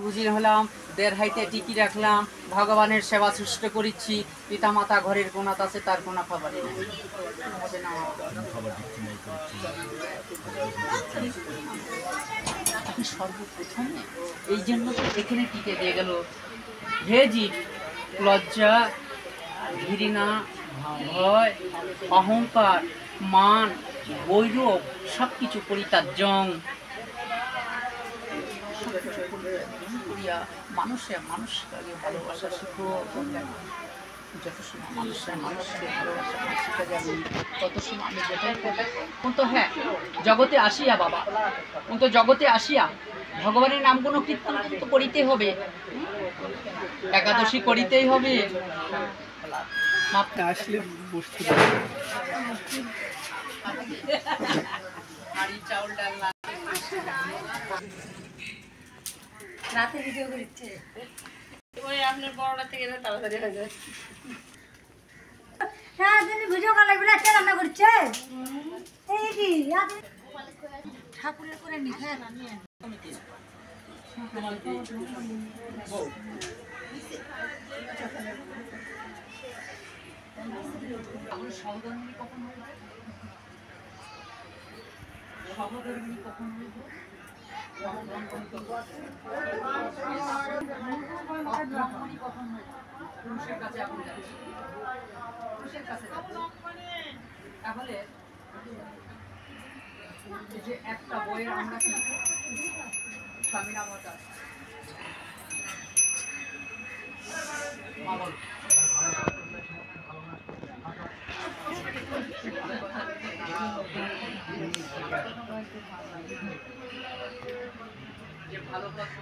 বুঝিয়ে হলাম, দেড় হাইতে টিকি রাখলাম, ভগবানের সেবা সৃষ্ট করিচ্ছি, পিতা মাতা ঘরের কোনাত আছে, তার কোনো খবরই নেই। সর্বপ্রথমে এই জন্য তো এখানে টিকে দিয়ে গেল, হে জীব, লজ্জা, ঘৃণা, ভয়, অহংকার, মান, বৈরব সব কিছু পরিত্যাজ্যং। মানুষকে আগে ভালোবাসা শিখো। যত সময় মানুষকে ভালোবাসা শিখে যাবে, তত সময় আমি যেটাই করবো। কিন্তু হ্যাঁ, জগতে আসিয়া বাবা, কিন্তু জগতে আসিয়া ভগবানের নাম কোনো কীর্তন কিন্তু করিতে হবে, একাদশী করিতেই হবে। আসলে বসতে চাউল ডাল রাতে ভিডিও করছে, ওই আপনার বড়টা থেকে তাড়াতাড়ি হয়ে যায়। হ্যাঁ, তিনি ভিডিও কল লাগবে, কে রান্না করছে? এই কি ঠাকুরের করে নি, হ্যাঁ রান্না সহধর্মিনী কখন হয়েছে? সহধর্মিনী কখন হয়েছে? পুরুষের কাছে এখন যাচ্ছি, পুরুষের কাছে তাহলে যে একটা বইয়ের আমরা কি স্বামীর অবতার যে ভালো কথা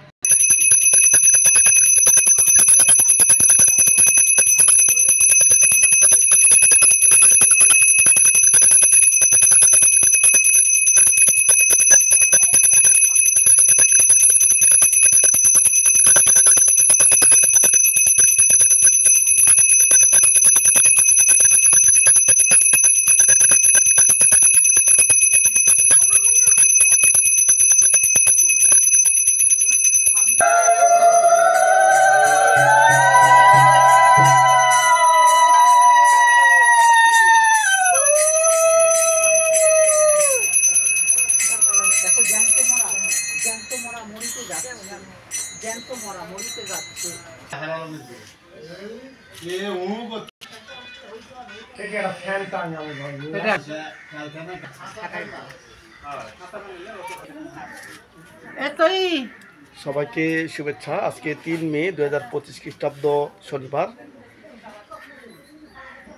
সবাইকে শুভেচ্ছা। আজকে 3 মে 2025 খ্রিস্টাব্দ শনিবার।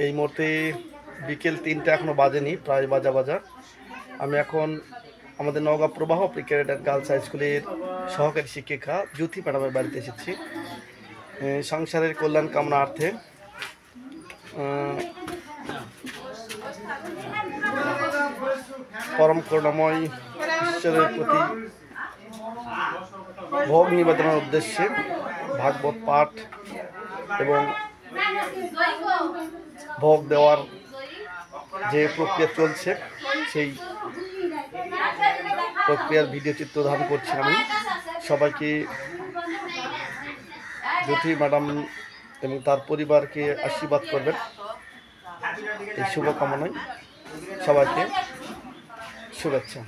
এই মুহূর্তে বিকেল 3টা এখনো বাজেনি, প্রায় বাজা। আমি এখন আমাদের নওগাঁ প্রবাহ প্রিক্যাডেট গার্লস হাই স্কুলের সহকারী শিক্ষিকা জ্যোতি ম্যাডামের বাড়িতে এসেছি সংসারের কল্যাণ কামনার্থে। পরম করুণাময় ঈশ্বরের প্রতি ভোগ নিবেদনের উদ্দেশ্যে ভাগবত পাঠ এবং ভোগ দেওয়ার যে প্রক্রিয়া চলছে, সেই প্রক্রিয়ার ভিডিও চিত্র ধারণ করছি আমি। সবাইকে জ্যোতি ম্যাডাম এবং তার পরিবারকে আশীর্বাদ করবেন, এই শুভকামনায় সবাইকে শুভেচ্ছা।